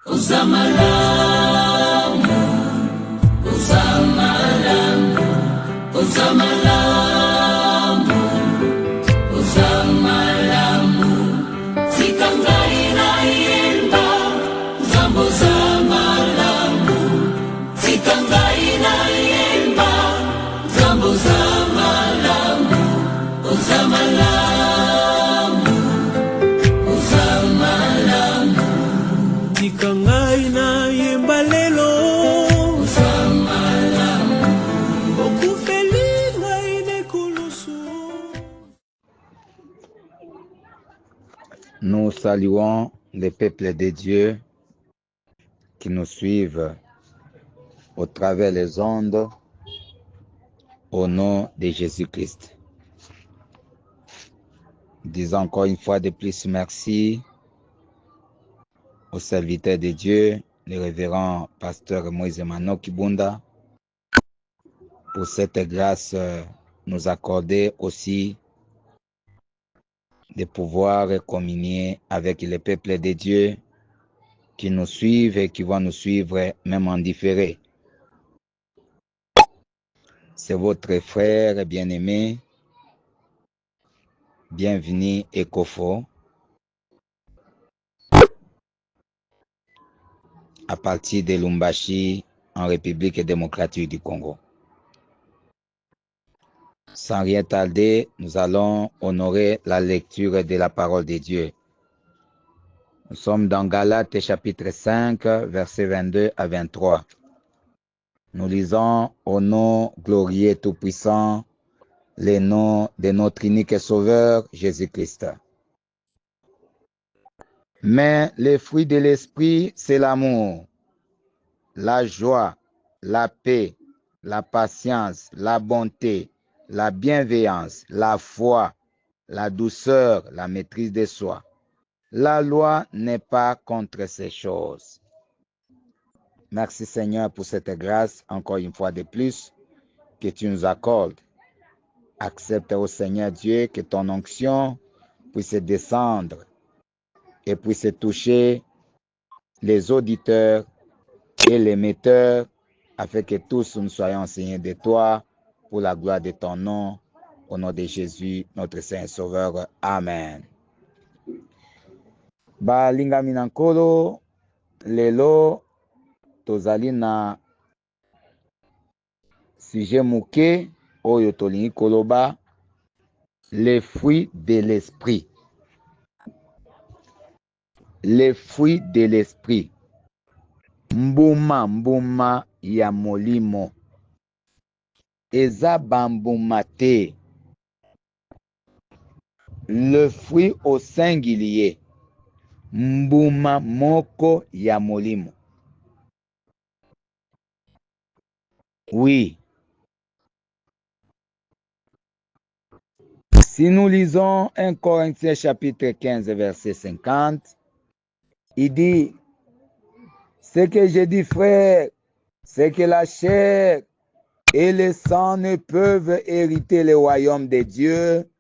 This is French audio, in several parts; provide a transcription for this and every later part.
Uzamalamu, uzamalamu, uzamalamu, uzamalamu. Sikangai na yemba, zambo zamalamu. Sikangai na yemba, zambo zamalamu, uzamalamu, uzamalamu. Sikangai na yemba lelo, uzamalamu. Okufeli ngai nekulusu. Nous saluons les peuples de Dieu qui nous suivent au travers les ondes au nom de Jésus-Christ. Disons encore une fois de plus merci au serviteur de Dieu, le révérend pasteur Moïse Emmanuel Kibunda, pour cette grâce nous accorder aussi de pouvoir communier avec les peuples de Dieu qui nous suivent et qui vont nous suivre même en différé. C'est votre frère bien-aimé, bienvenue Ekofo, à partir de Lumbashi en République démocratique du Congo. Sans rien tarder, nous allons honorer la lecture de la parole de Dieu. Nous sommes dans Galates chapitre 5, versets 22 à 23. Nous lisons au nom glorieux et tout-puissant, le nom de notre unique Sauveur, Jésus-Christ. Mais le fruit de l'Esprit, c'est l'amour, la joie, la paix, la patience, la bonté, la bienveillance, la foi, la douceur, la maîtrise de soi. La loi n'est pas contre ces choses. Merci Seigneur pour cette grâce, encore une fois de plus, que tu nous accordes. Accepte au Seigneur Dieu que ton onction puisse descendre et puisse toucher les auditeurs et les metteurs, afin que tous nous soyons enseignés de toi, pour la gloire de ton nom, au nom de Jésus, notre Saint Sauveur. Amen. Balingami nankolo, lelo, tozali na sujet muke, oyo tolingi koloba, les fruits de l'esprit. Les fruits de l'esprit. Mbuma ya molimo. Eza bambuma te. Le fruit au singulier. Mbuma moko ya molimo. Oui. Si nous lisons 1 Corinthiens chapitre 15 verset 50, il dit, ce que je dis frère, c'est que la chair et le sang ne peuvent hériter le royaume de Dieu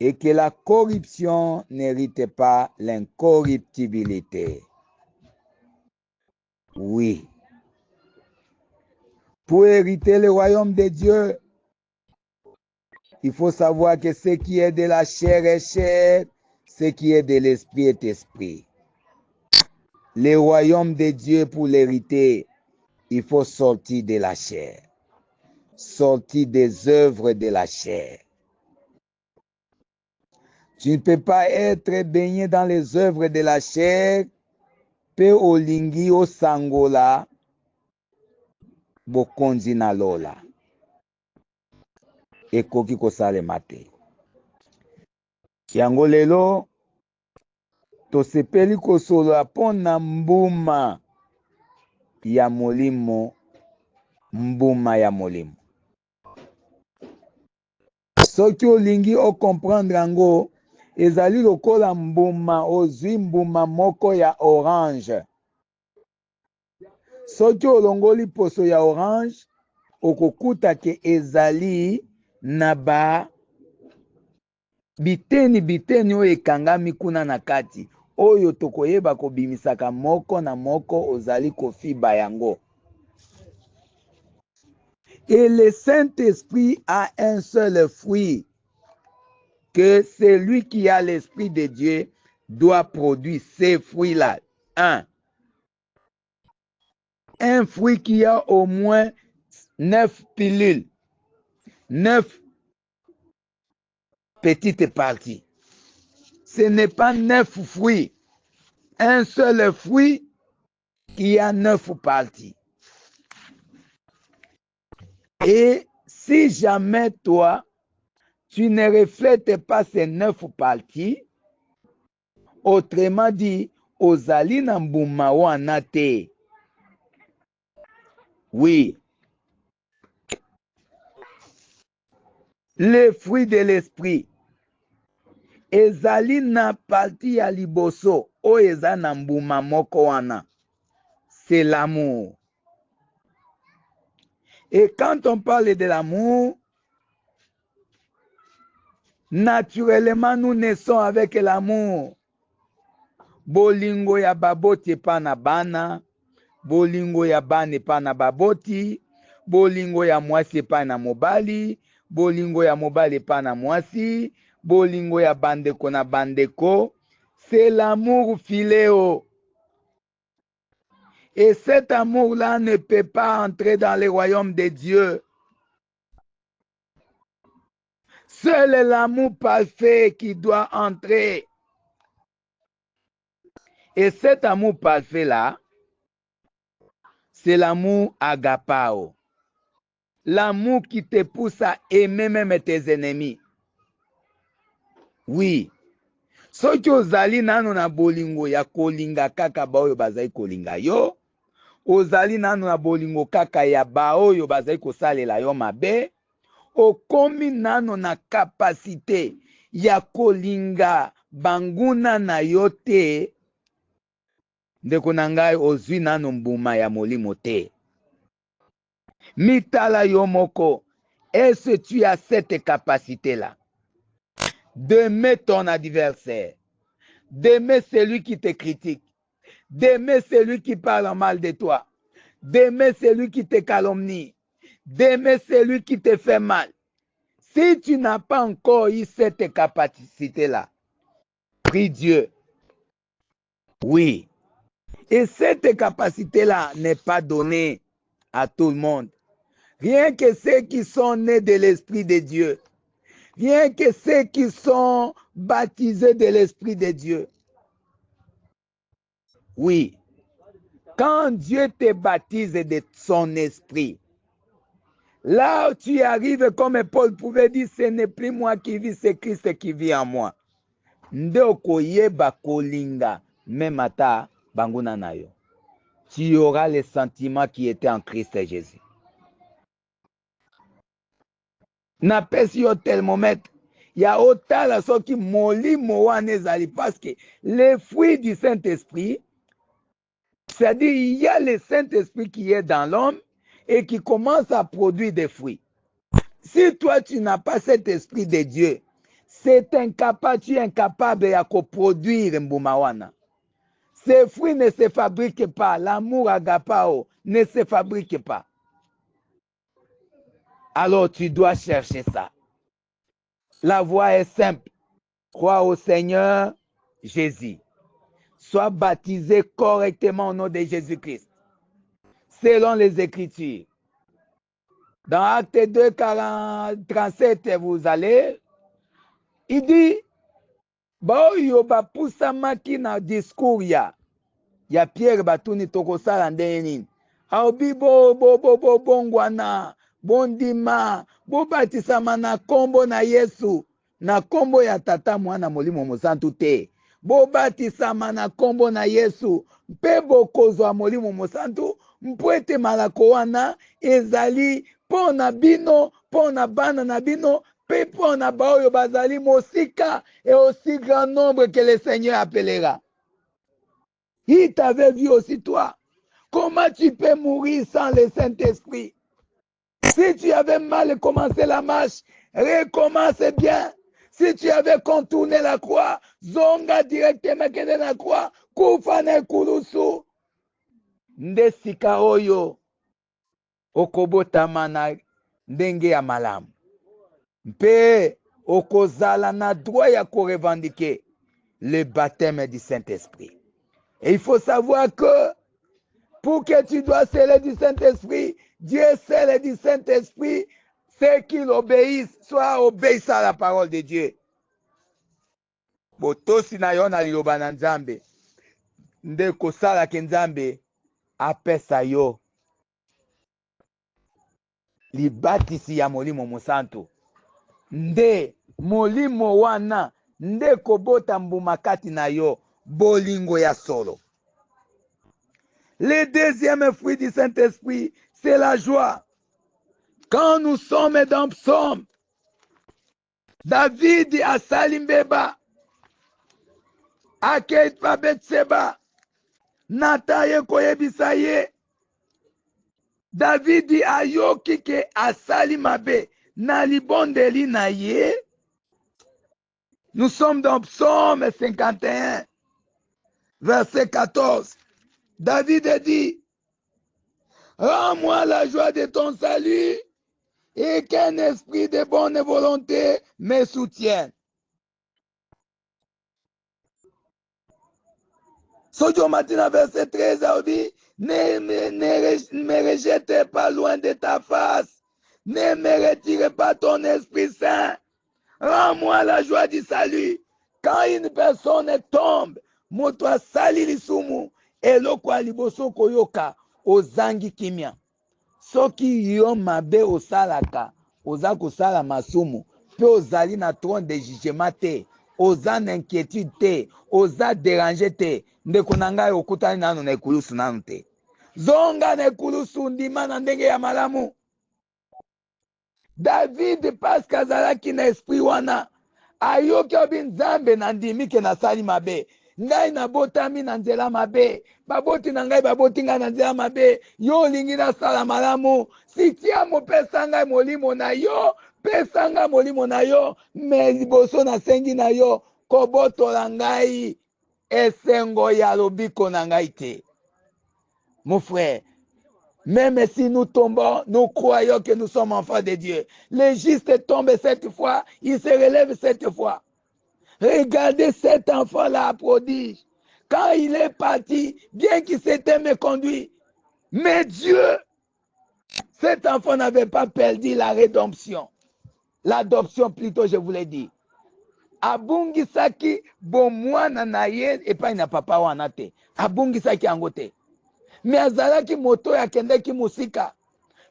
et que la corruption n'hérite pas l'incorruptibilité. Oui. Pour hériter le royaume de Dieu, il faut savoir que ce qui est de la chair est chair, ce qui est de l'esprit est esprit. Le royaume de Dieu, pour l'hériter, il faut sortir de la chair, sortir des œuvres de la chair. Tu ne peux pas être baigné dans les œuvres de la chair, pe olingi o sangola, bokonzi na lola. Ekoki kosalema te. Yango lelo, tosepeli kosolola pona mbuma ya molimo, mbuma ya molimo. Soki olingi o comprendre yango, ezali lokola mbuma, ozwi mbuma moko ya orange. Soki olongoli poso ya orange, okokuta ke ezali na ba biteni oyo ekangami kuna na kati. oyo tokoyeba kobimisaka moko na moko ozali kofiba yango. Et le Saint-Esprit a un seul fruit, que celui qui a l'Esprit de Dieu doit produire ces fruits-là. Un fruit qui a au moins 9 pilules, 9 petites parties. Ce n'est pas 9 fruits. Un seul fruit qui a 9 parties. Et si jamais toi, tu ne reflètes pas ces 9 parties, autrement dit, ozali na mbuma wana te. Oui. Les fruits de l'esprit. Ezali na partie ya liboso, o eza na mbuma moko wana. C'est l'amour. Et quand on parle de l'amour, naturellement, nous naissons avec l'amour. Bolingo ya baboti pa na bana, bolingo ya bane pa na baboti, bolingo ya mwasi pa na mobali, bolingo ya mobali pa na mwasi, bolingo ya bandeko na bandeko. C'est l'amour philéo. Et cet amour-là ne peut pas entrer dans le royaume de Dieu. Seul l'amour parfait qui doit entrer. Et cet amour parfait-là, c'est l'amour agapao. L'amour qui te pousse à aimer même tes ennemis. Oui. Soki ozali nano na bolingo ya kolinga kaka baoyo bazali kolinga yo, ozali nano na bolingo kaka ya baoyo bazali kosalela yo mabe, okomi nano na kapasite ya kolinga banguna na yo te, ndeko na ngai ozwi nano mbuma ya molimo te. Mitala yo moko, est-ce que tu as cette capacité-là d'aimer ton adversaire, d'aimer celui qui te critique, d'aimer celui qui parle mal de toi, d'aimer celui qui te calomnie, d'aimer celui qui te fait mal? Si tu n'as pas encore eu cette capacité-là, prie Dieu. Oui. Et cette capacité-là n'est pas donnée à tout le monde. Rien que ceux qui sont nés de l'Esprit de Dieu. Rien que ceux qui sont baptisés de l'Esprit de Dieu. Oui. Quand Dieu te baptise de son esprit, là où tu arrives, comme Paul pouvait dire, ce n'est plus moi qui vis, c'est Christ qui vit en moi. Nde okoyeba kolinga même ata banguna na yo. Tu auras les sentiments qui étaient en Christ Jésus. Napesi yo thermomètre. Ya otala soki molimo wana ezali, parce que les fruits du Saint-Esprit, c'est-à-dire il y a le Saint-Esprit qui est dans l'homme et qui commence à produire des fruits. Si toi tu n'as pas cet esprit de Dieu, c'est incapable, tu es incapable de produire mbuma wana. Ces fruits ne se fabriquent pas. L'amour agapao ne se fabrique pas. Alors tu dois chercher ça. La voie est simple. Crois au Seigneur Jésus. Sois baptisé correctement au nom de Jésus-Christ. Selon les Écritures. Dans Acte 2, 37, vous allez, il dit, Baoyo bapusamaki na discours ya Pierre batuni tokosala ndeni. Aobi bongwana, bondima, bobatisama na kombo na Yesu, na kombo ya tata mwana molimo mosantu te. Bobatisama na kombo na Yesu, mpe bokozwa molimo mosantu, mpo ete malako wana ezali po na bino, po na bana na bino, pe po na baoyo bazali mosika, et aussi grand nombre que le Seigneur appellera. Il t'avait vu aussi toi. Comment tu peux mourir sans le Saint-Esprit? Si tu avais mal commencé la marche, recommence bien. Si tu avais contourné la croix, zonga directement kende na croix, kufa na ekulusu. Nde sika oyo okobotama na ndenge ya malamu. Mpe okozala na droit ya revendiquer le baptême du Saint-Esprit. Et il faut savoir que pour que tu dois sceller du Saint-Esprit, Dieu scelle du Saint-Esprit, c'est qu'il obéisse, soit obéisse à la parole de Dieu. Botosi na yo na liloba na Nzambe, nde kosala ke Nzambe apesa yo libatisi ya Molimo Mosantu. Nde molimo wana nde kobota mbuma kati na yo bolingo ya solo. Le deuxième fruit du Saint-Esprit, c'est la joie. Quand nous sommes dans Psaume, David a Salimbeba, Akeit pa Betseba, Nataye koyebisaye, David a yoki ke asali mabe na libondeli na ye. Nous sommes dans Psaume 51, verset 14. David dit, rends-moi la joie de ton salut et qu'un esprit de bonne volonté me soutienne. Sodio Matina, verset 13, a dit, ne me rejette pas loin de ta face, ne me retire pas ton Esprit Saint. Rends-moi la joie du salut. Quand une personne tombe, moto sali lisumu, eloko aliboso koyoka, ozangi kimia. Soki yo mabe osalaka, oza kosala masumu, pe ozali na trône de jugement te, oza na inquiétude te, oza déranger te, ndeko na ngai okutani nanu na ekulusu nanu te. Zonga na ekulusu ndima na ndenge ya malamu. David parce kazalaki na esprit wana, ayoki obi Nzambe na ndimi ke nasali mabe. Ngai nabotami na nzela mabe, baboti na ngai baboti ngai na nzela mabe, yo olingi nasala malamu, sitia mopesa ngai molimo na yo, pesa ngai molimo na yo, me liboso nasengi na yo, kobotola ngai esengo ya lobiko na ngai te. Mon frère, même si nous tombons, nous croyons que nous sommes enfants de Dieu. Le juste tombe 7 fois, il se relève 7 fois. Regardez cet enfant-là, prodige. Quand il est parti, bien qu'il s'était méconduit, mais Dieu, cet enfant n'avait pas perdu la rédemption. L'adoption plutôt, je vous l'ai dit. Abungisaki bomwana na ye epai na papa wana te. Abungisaki yango te. Me azalaki moto ya kendeki musika.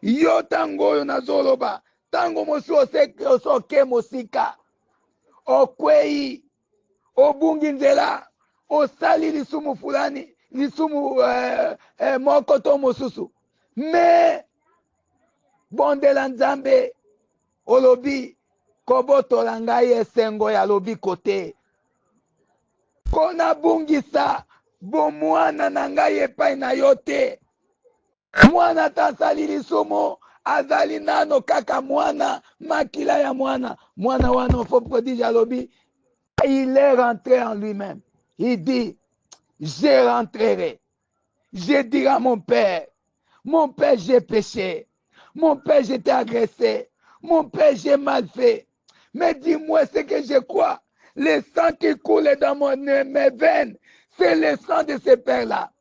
Yo tango oyo nazoloba, tango mosi osoke musika. Okwei, obungi nzela, osali lisumu fulani, lisumu moko to mosusu. Me bondela Nzambe olobi kobotola ngai esengo ya lobiko te. Kona bungisa bomwana na ngai epai na yo te. Mwana tasali lisumu azali nano kaka mwana, makila ya mwana. Mwana wana fo prodige alobi, il est rentré en lui-même. Il dit, je rentrerai. Je dirai à mon père, j'ai péché. Mon père, j'étais agressé. Mon père, j'ai mal fait. Mais dis-moi ce que je crois. Le sang qui coule dans mes veines, c'est le sang de ce père-là.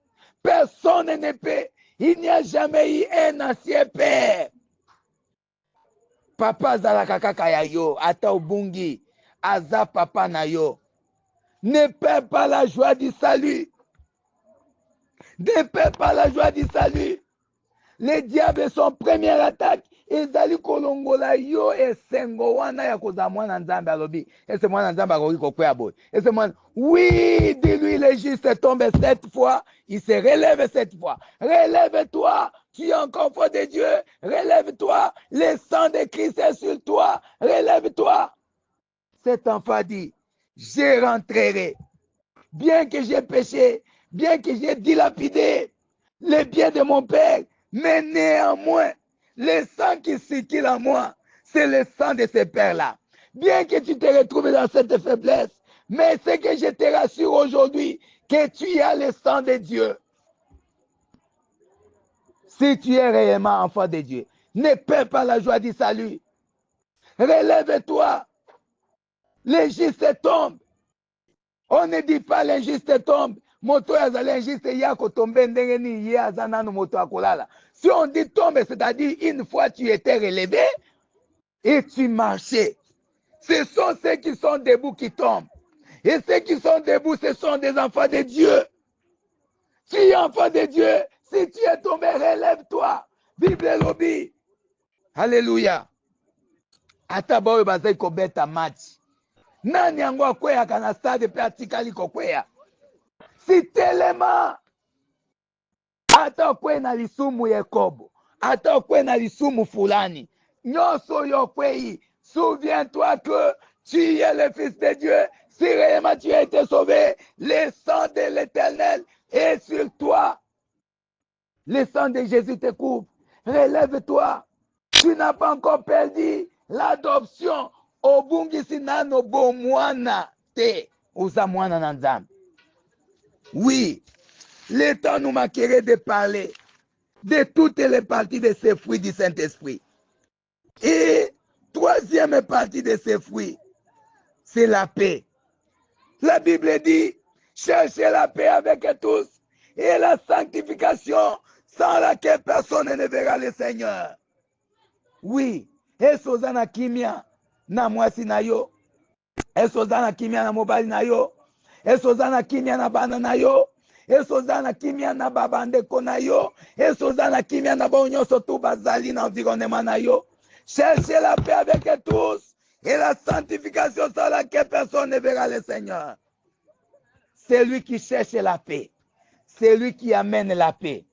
Personne ne peut. Il n'y a jamais eu un ancien père. Papa zalaka kaka ya yo, ata obungi, aza papa na yo. Ne perds pas la joie du salut. Ne perds pas la joie du salut. Les diables, son première attaque, ezali kolongola yo esengo wana ya koza mwana Nzambe alobi. Ese mwana Nzambe akoki kokwea boy. Ese mwana, oui, dis-lui le juste tombe 7 fois, il se relève 7 fois. Relève-toi, tu es encore fort de Dieu. Relève-toi, le sang de Christ est sur toi. Relève-toi. Cet enfant dit, je rentrerai. Bien que j'ai péché, bien que j'ai dilapidé les biens de mon père, mais néanmoins, le sang qui circule en moi, c'est le sang de ce père-là. Bien que tu te retrouves dans cette faiblesse, mais c'est que je te rassure aujourd'hui que tu as le sang de Dieu. Si tu es réellement enfant de Dieu, ne perds pas la joie du salut. Relève-toi. L'injuste tombe. On ne dit pas l'injuste tombe. Moto yazali injuste yako tombe ndenge ni ye azanano moto akolala. Si on dit tombe, c'est-à-dire une fois tu étais relevé et tu marchais. Ce sont ceux qui sont debout qui tombent. Et ceux qui sont debout, ce sont des enfants de Dieu. Tu es enfant de Dieu. Si tu es tombé, relève-toi. Vive le lobby. Alléluia. Ata boyo bazai kobeta match. Nani yango akweyaka na stade pe atikali kokweya. Si telema. Ata okwe na lisumu Yakobo. Ata okwe na lisumu fulani. Nyonso yo kweyi. Souviens-toi que tu es le Fils de Dieu. Si réellement tu as été sauvé, le sang de l'Éternel est sur toi. Le sang de Jésus te couvre. Relève-toi. Tu n'as pas encore perdu l'adoption. Obungisi nano bo mwana te. Uza mwana na nzambe. Oui, le temps nous manquerait de parler de toutes les parties de ces fruits du Saint-Esprit. Et troisième partie de ces fruits, c'est la paix. La Bible dit, cherchez la paix avec tous et la sanctification sans laquelle personne ne verra le Seigneur. Oui, esoza na kimia na mwasi na yo, esoza na kimia na mobali na yo, esoza na kimia na bana na yo, esoza na kimia na babandeko na yo, esoza na kimia na bonyoso tu bazali na environnement na yo. Cherchez la paix avec tous et la sanctification sans laquelle personne ne verra le Seigneur. C'est lui qui cherche la paix. C'est lui qui amène la paix.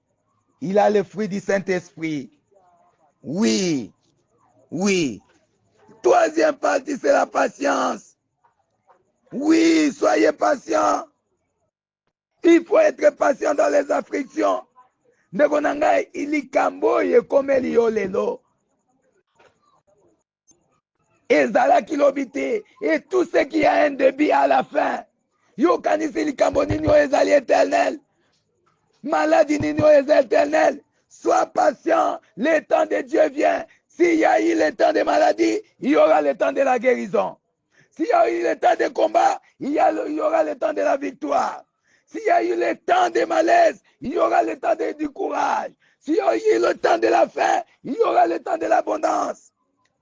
Il a le fruit du Saint-Esprit. Oui, oui. Troisième partie, c'est la patience. Oui, soyez patients. Il faut être patient dans les afflictions. Ndegonangai ilikambo ye komeli yo lelo. Ezala kilobite. Et tout ce qui a un début à la fin. Yo kanisi likambo nini yo ezali éternel. Maladie nini yo ezali éternel. Sois patient. Le temps de Dieu vient. S'il y a eu le temps de maladie, il y aura le temps de la guérison. S'il y a eu le temps de combat, il y aura le temps de la victoire. S'il y a eu le temps de malaise, il y aura le temps du courage. S'il y a eu le temps de la faim, il y aura le temps de l'abondance.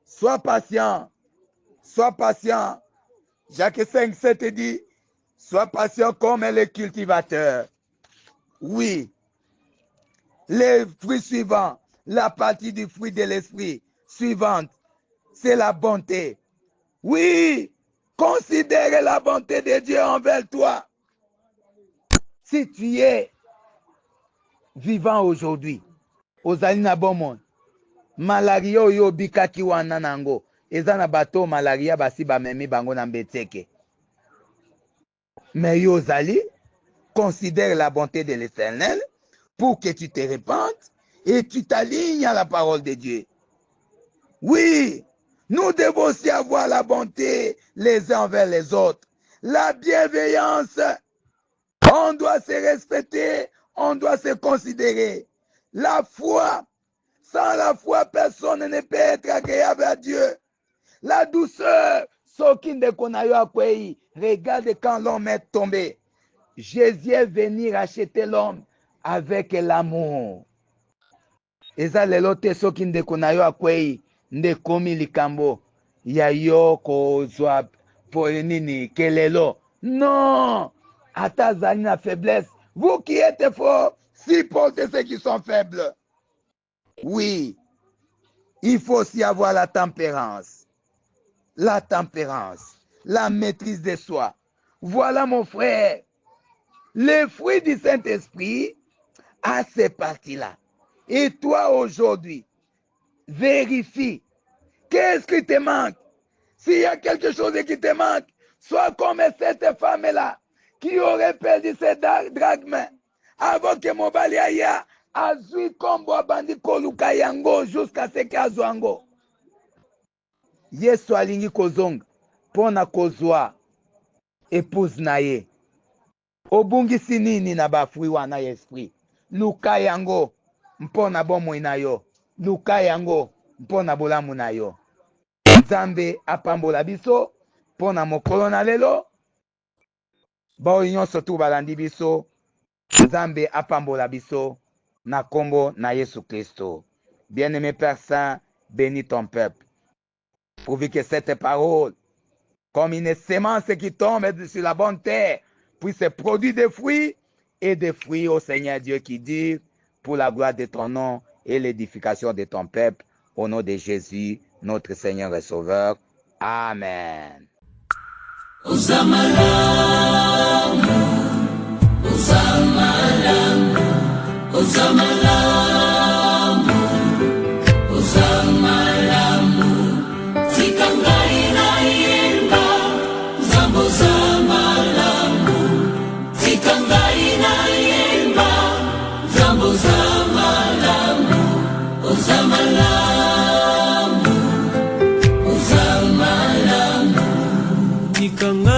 Sois patient. Sois patient. Jacques 5, 7 dit, sois patient comme le cultivateur. Oui. Les fruits suivants, la partie du fruit de l'esprit suivante, c'est la bonté. Oui, considère la bonté de Dieu envers toi. Si tu es vivant aujourd'hui, ozali na bon monde, malaria oyo bikaki wana nango, eza na bato malaria basi bamemi bango na mbeteke. Mais yo ozali, considère la bonté de l'Éternel pour que tu te répandes et tu t'alignes à la parole de Dieu. Oui, nous devons aussi avoir la bonté les uns envers les autres. La bienveillance, on doit se respecter, on doit se considérer. La foi, sans la foi, personne ne peut être agréable à Dieu. La douceur, regarde quand l'homme est tombé. Jésus est venu racheter l'homme avec l'amour. Eza lelo te soki ndeko na yo akwei ndekomi likambo ya yo kozwa po nini kelelo. Non, ata zali na faiblesse. Vous qui êtes forts, supportez ceux qui sont faibles. Oui, il faut aussi avoir la tempérance. La tempérance, la maîtrise de soi. Voilà mon frère, les fruits du Saint-Esprit à ces parties-là. Et toi aujourd'hui, vérifie. Qu'est-ce qui te manque? S'il y a quelque chose qui te manque, sois comme cette femme-là qui aurait perdu ses drachmes avant que mobali aya azui kombo abandi koluka yango jusqu'à ce qu'azwango. Yesu alingi kozonga. pona kozwa épouse na ye. Obungisi nini na bafui wana ya esprit? Luka yango mpona bomoi na yo. Luka yango mpona bolamu na yo. Nzambe apambola biso mpona mokolo na lelo. Baoyo nyonso tu balandi biso, Nzambe apambola biso na kombo na Yesu Kristo. Bien-aimé Père Saint, bénis ton peuple. Pourvu que cette parole, comme une sémence qui tombe sur la bonne terre, puisse produire des fruits et des fruits au Seigneur Dieu qui dit, pour la gloire de ton nom et l'édification de ton peuple, au nom de Jésus, notre Seigneur et Sauveur. Amen. Tika